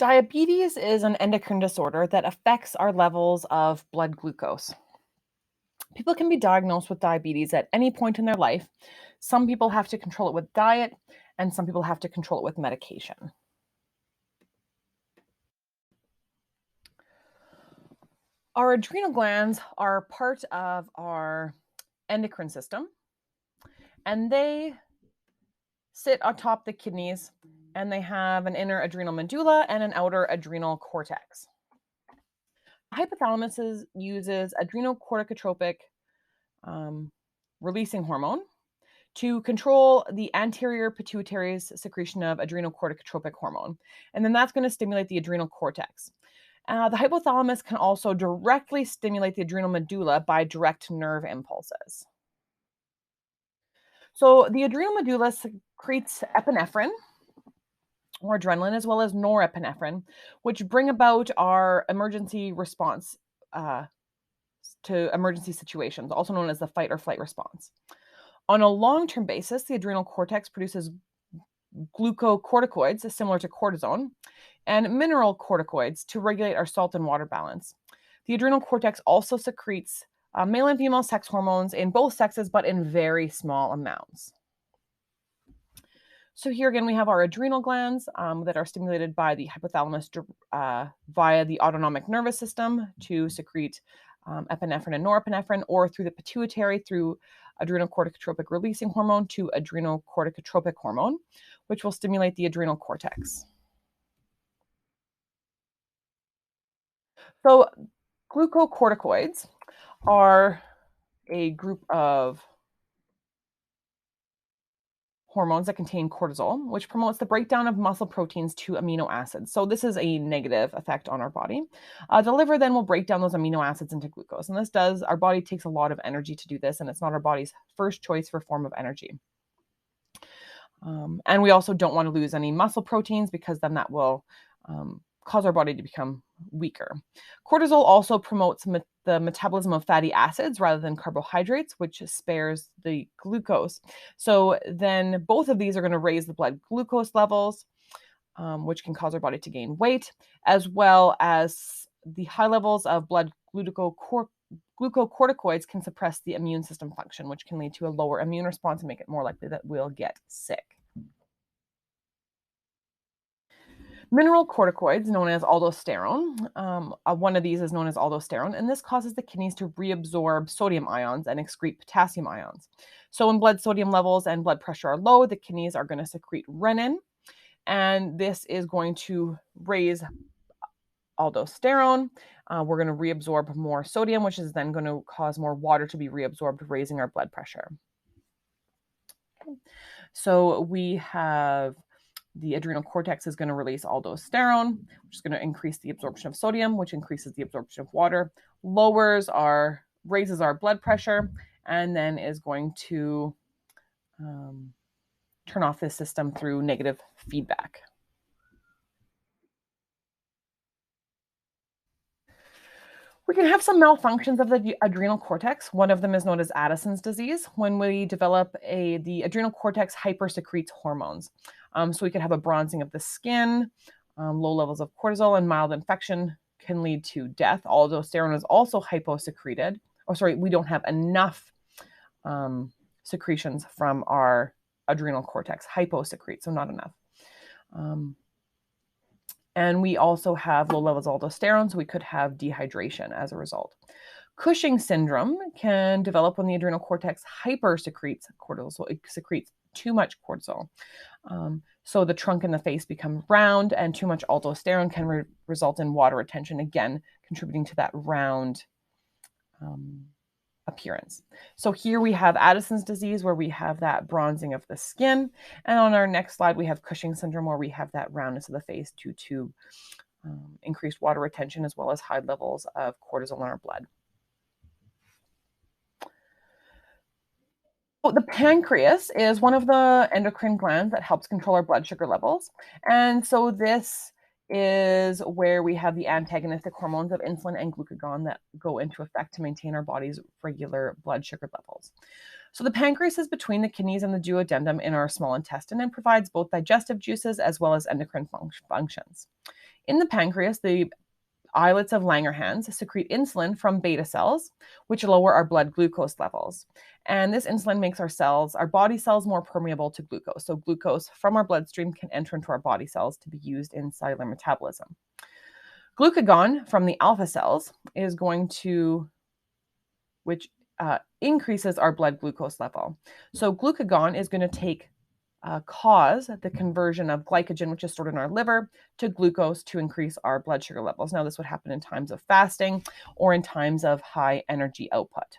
Diabetes is an endocrine disorder that affects our levels of blood glucose. People can be diagnosed with diabetes at any point in their life. Some people have to control it with diet, and some people have to control it with medication. Our adrenal glands are part of our endocrine system, and they sit atop the kidneys, and they have an inner adrenal medulla and an outer adrenal cortex. Hypothalamus uses adrenocorticotropic releasing hormone to control the anterior pituitary's secretion of adrenocorticotropic hormone. And then that's going to stimulate the adrenal cortex. The hypothalamus can also directly stimulate the adrenal medulla by direct nerve impulses. So the adrenal medulla secretes epinephrine or adrenaline, as well as norepinephrine, which bring about our emergency response to emergency situations, also known as the fight or flight response. On a long-term basis, the adrenal cortex produces glucocorticoids, similar to cortisone, and mineralocorticoids to regulate our salt and water balance. The adrenal cortex also secretes male and female sex hormones in both sexes, but in very small amounts. So here again, we have our adrenal glands that are stimulated by the hypothalamus via the autonomic nervous system to secrete epinephrine and norepinephrine, or through the pituitary through adrenocorticotropic releasing hormone to adrenocorticotropic hormone, which will stimulate the adrenal cortex. So glucocorticoids are a group of hormones that contain cortisol, which promotes the breakdown of muscle proteins to amino acids. So this is a negative effect on our body. The liver then will break down those amino acids into glucose. And our body takes a lot of energy to do this, and it's not our body's first choice for form of energy. And we also don't want to lose any muscle proteins, because then that will cause our body to become weaker. Cortisol also promotes the metabolism of fatty acids rather than carbohydrates, which spares the glucose. So then both of these are going to raise the blood glucose levels, which can cause our body to gain weight, as well as the high levels of blood glucocorticoids can suppress the immune system function, which can lead to a lower immune response and make it more likely that we'll get sick. Mineralocorticoids, known as aldosterone, one of these is known as aldosterone, and this causes the kidneys to reabsorb sodium ions and excrete potassium ions. So when blood sodium levels and blood pressure are low, the kidneys are going to secrete renin, and this is going to raise aldosterone. We're going to reabsorb more sodium, which is then going to cause more water to be reabsorbed, raising our blood pressure. So we have the adrenal cortex is going to release aldosterone, which is going to increase the absorption of sodium, which increases the absorption of water, raises our blood pressure, and then is going to turn off this system through negative feedback. We can have some malfunctions of the adrenal cortex. One of them is known as Addison's disease, when we develop the adrenal cortex hypersecretes hormones. So we could have a bronzing of the skin, low levels of cortisol, and mild infection can lead to death. Aldosterone is also hyposecreted. We don't have enough secretions from our adrenal cortex. Hyposecrete, so not enough. And we also have low levels of aldosterone, so we could have dehydration as a result. Cushing syndrome can develop when the adrenal cortex hypersecretes cortisol, so it secretes too much cortisol. So the trunk and the face become round, and too much aldosterone can result in water retention, again, contributing to that round appearance. So here we have Addison's disease, where we have that bronzing of the skin. And on our next slide, we have Cushing syndrome, where we have that roundness of the face due to increased water retention, as well as high levels of cortisol in our blood. The pancreas is one of the endocrine glands that helps control our blood sugar levels. And so this is where we have the antagonistic hormones of insulin and glucagon that go into effect to maintain our body's regular blood sugar levels. So the pancreas is between the kidneys and the duodenum in our small intestine and provides both digestive juices as well as endocrine functions. In the pancreas, the islets of Langerhans secrete insulin from beta cells, which lower our blood glucose levels. And this insulin makes our body cells more permeable to glucose. So glucose from our bloodstream can enter into our body cells to be used in cellular metabolism. Glucagon from the alpha cells is going to, which increases our blood glucose level. So glucagon is going to cause the conversion of glycogen, which is stored in our liver, to glucose to increase our blood sugar levels. Now, this would happen in times of fasting or in times of high energy output.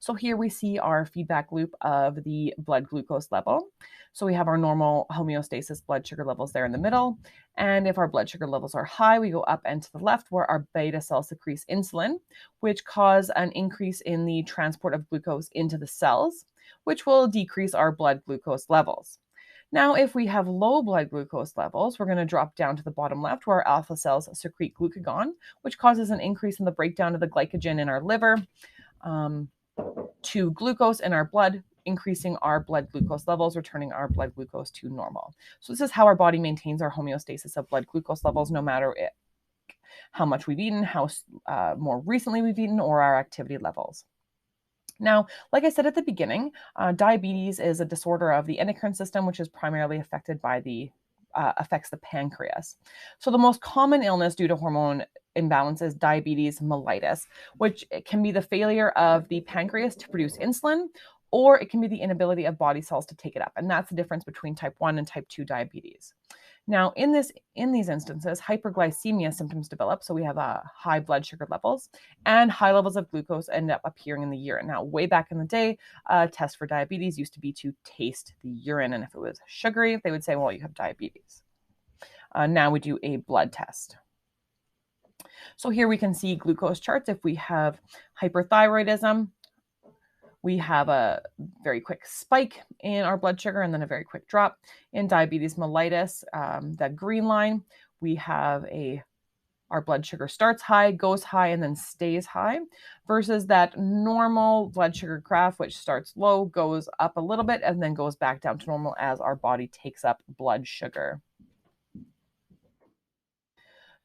So here we see our feedback loop of the blood glucose level. So we have our normal homeostasis blood sugar levels there in the middle. And if our blood sugar levels are high, we go up and to the left where our beta cells secrete insulin, which cause an increase in the transport of glucose into the cells, which will decrease our blood glucose levels. Now, if we have low blood glucose levels, we're going to drop down to the bottom left where our alpha cells secrete glucagon, which causes an increase in the breakdown of the glycogen in our liver to glucose in our blood, increasing our blood glucose levels, returning our blood glucose to normal. So this is how our body maintains our homeostasis of blood glucose levels, no matter how much we've eaten, how more recently we've eaten, or our activity levels. Now, like I said at the beginning, diabetes is a disorder of the endocrine system, which is primarily affected by affects the pancreas. So the most common illness due to hormone imbalance is diabetes mellitus, which can be the failure of the pancreas to produce insulin, or it can be the inability of body cells to take it up. And that's the difference between type 1 and type 2 diabetes. Now, in these instances, hyperglycemia symptoms develop. So we have high blood sugar levels, and high levels of glucose end up appearing in the urine. Now, way back in the day, a test for diabetes used to be to taste the urine. And if it was sugary, they would say, well, you have diabetes. Now we do a blood test. So here we can see glucose charts. If we have hyperthyroidism, we have a very quick spike in our blood sugar and then a very quick drop. In diabetes mellitus, that green line, we have our blood sugar starts high, goes high, and then stays high, versus that normal blood sugar graph, which starts low, goes up a little bit, and then goes back down to normal as our body takes up blood sugar.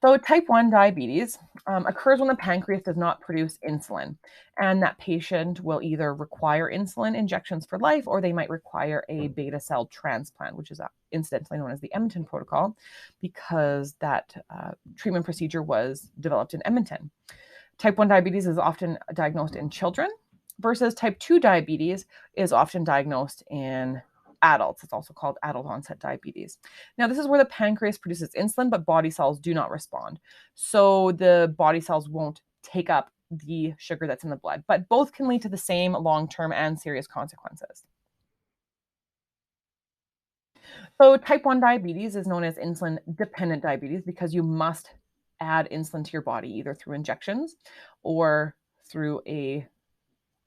So type 1 diabetes occurs when the pancreas does not produce insulin, and that patient will either require insulin injections for life, or they might require a beta cell transplant, which is incidentally known as the Edmonton protocol, because that treatment procedure was developed in Edmonton. Type 1 diabetes is often diagnosed in children, versus type 2 diabetes is often diagnosed in adults. It's also called adult onset diabetes. Now, this is where the pancreas produces insulin, but body cells do not respond. So the body cells won't take up the sugar that's in the blood, but both can lead to the same long-term and serious consequences. So type 1 diabetes is known as insulin-dependent diabetes because you must add insulin to your body, either through injections or through a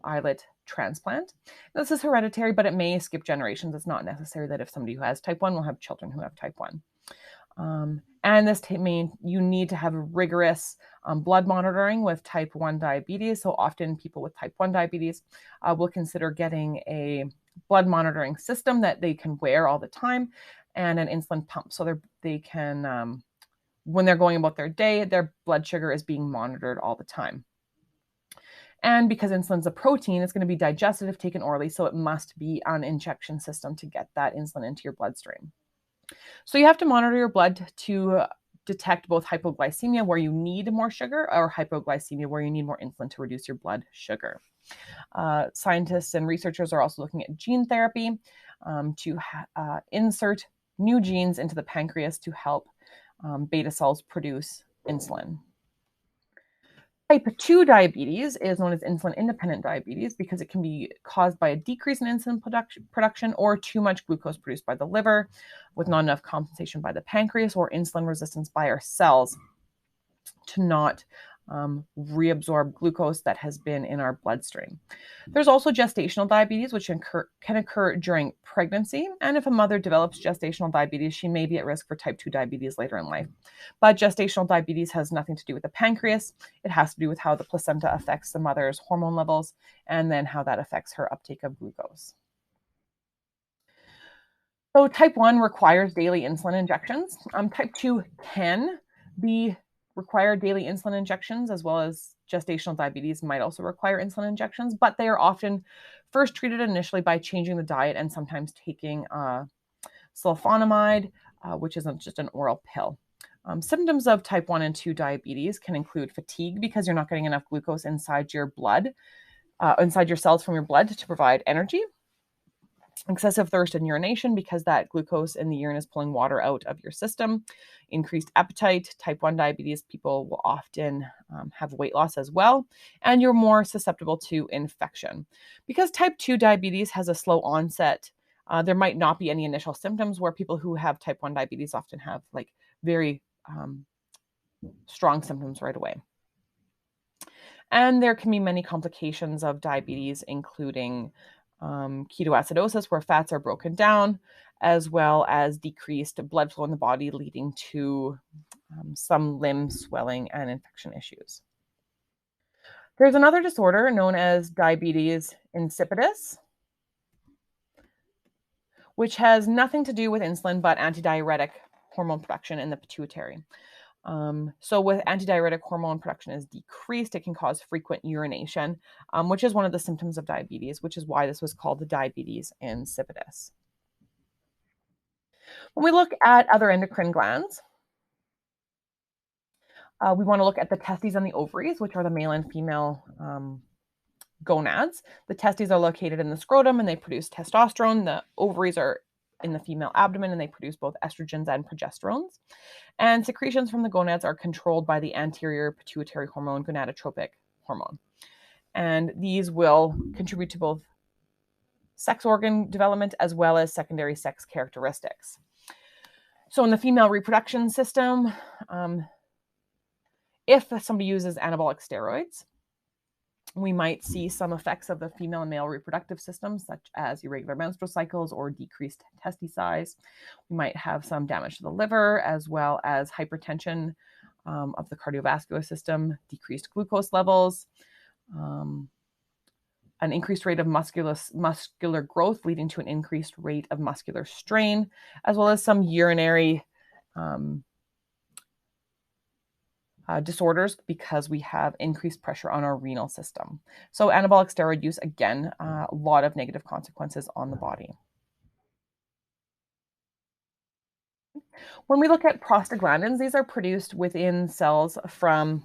islet transplant. This is hereditary, but it may skip generations. It's not necessary that if somebody who has type 1 will have children who have type 1. And this means you need to have rigorous blood monitoring with type 1 diabetes. So often people with type 1 diabetes will consider getting a blood monitoring system that they can wear all the time and an insulin pump. So they can, when they're going about their day, their blood sugar is being monitored all the time. And because insulin's a protein, it's going to be digested if taken orally, so it must be an injection system to get that insulin into your bloodstream. So you have to monitor your blood to detect both hypoglycemia, where you need more sugar, or hypoglycemia, where you need more insulin to reduce your blood sugar. Scientists and researchers are also looking at gene therapy to insert new genes into the pancreas to help beta cells produce insulin. Type 2 diabetes is known as insulin-independent diabetes because it can be caused by a decrease in insulin production or too much glucose produced by the liver with not enough compensation by the pancreas, or insulin resistance by our cells to not reabsorb glucose that has been in our bloodstream. There's also gestational diabetes, which can occur during pregnancy. And if a mother develops gestational diabetes, she may be at risk for type 2 diabetes later in life. But gestational diabetes has nothing to do with the pancreas. It has to do with how the placenta affects the mother's hormone levels, and then how that affects her uptake of glucose. So type 1 requires daily insulin injections. Type 2 can be required daily insulin injections, as well as gestational diabetes might also require insulin injections, but they are often first treated initially by changing the diet and sometimes taking sulfonamide, which is just an oral pill. Symptoms of type 1 and 2 diabetes can include fatigue because you're not getting enough glucose inside your blood, inside your cells from your blood to provide energy. Excessive thirst and urination because that glucose in the urine is pulling water out of your system. Increased appetite. Type 1 diabetes people will often have weight loss as well, and you're more susceptible to infection. Because type 2 diabetes has a slow onset, there might not be any initial symptoms, where people who have type 1 diabetes often have like very strong symptoms right away. And there can be many complications of diabetes, including ketoacidosis, where fats are broken down, as well as decreased blood flow in the body, leading to some limb swelling and infection issues. There's another disorder known as diabetes insipidus, which has nothing to do with insulin but antidiuretic hormone production in the pituitary. So with antidiuretic hormone production is decreased, it can cause frequent urination, which is one of the symptoms of diabetes, which is why this was called the diabetes insipidus. When we look at other endocrine glands, we want to look at the testes and the ovaries, which are the male and female gonads. The testes are located in the scrotum and they produce testosterone. The ovaries are in the female abdomen and they produce both estrogens and progesterones. And secretions from the gonads are controlled by the anterior pituitary hormone, gonadotropic hormone. And these will contribute to both sex organ development as well as secondary sex characteristics. So in the female reproduction system, if somebody uses anabolic steroids, we might see some effects of the female and male reproductive systems, such as irregular menstrual cycles or decreased testis size. We might have some damage to the liver, as well as hypertension of the cardiovascular system, decreased glucose levels, an increased rate of muscular growth, leading to an increased rate of muscular strain, as well as some urinary disorders because we have increased pressure on our renal system. So anabolic steroid use, again, a lot of negative consequences on the body. When we look at prostaglandins, these are produced within cells from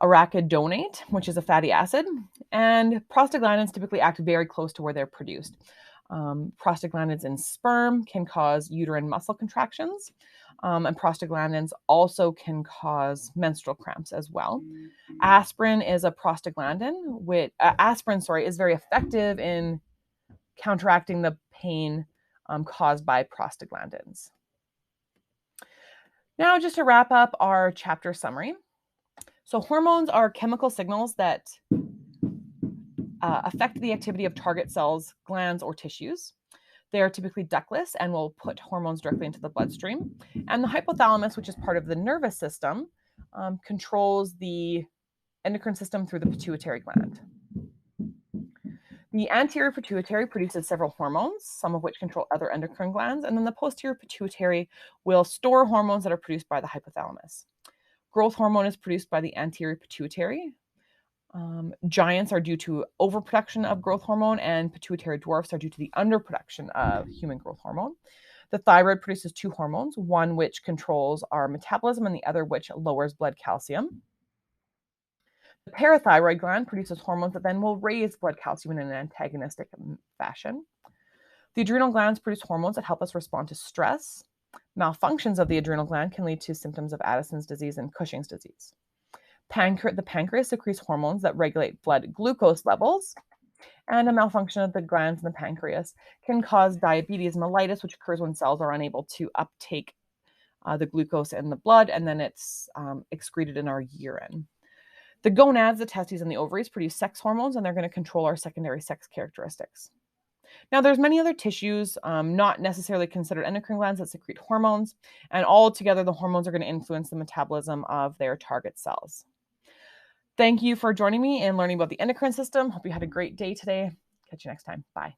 arachidonate, which is a fatty acid, and prostaglandins typically act very close to where they're produced. Prostaglandins in sperm can cause uterine muscle contractions, and prostaglandins also can cause menstrual cramps as well. Aspirin is a prostaglandin, is very effective in counteracting the pain caused by prostaglandins. Now, just to wrap up our chapter summary. So hormones are chemical signals that affect the activity of target cells, glands, or tissues. They are typically ductless and will put hormones directly into the bloodstream. And the hypothalamus, which is part of the nervous system, controls the endocrine system through the pituitary gland. The anterior pituitary produces several hormones, some of which control other endocrine glands, and then the posterior pituitary will store hormones that are produced by the hypothalamus. Growth hormone is produced by the anterior pituitary. Giants are due to overproduction of growth hormone, and pituitary dwarfs are due to the underproduction of human growth hormone. The thyroid produces two hormones, one which controls our metabolism and the other which lowers blood calcium. The parathyroid gland produces hormones that then will raise blood calcium in an antagonistic fashion. The adrenal glands produce hormones that help us respond to stress. Malfunctions of the adrenal gland can lead to symptoms of Addison's disease and Cushing's disease. The pancreas secretes hormones that regulate blood glucose levels, and a malfunction of the glands in the pancreas can cause diabetes mellitus, which occurs when cells are unable to uptake the glucose in the blood, and then it's excreted in our urine. The gonads, the testes, and the ovaries produce sex hormones, and they're going to control our secondary sex characteristics. Now, there's many other tissues, not necessarily considered endocrine glands, that secrete hormones, and all together the hormones are going to influence the metabolism of their target cells. Thank you for joining me and learning about the endocrine system. Hope you had a great day today. Catch you next time. Bye.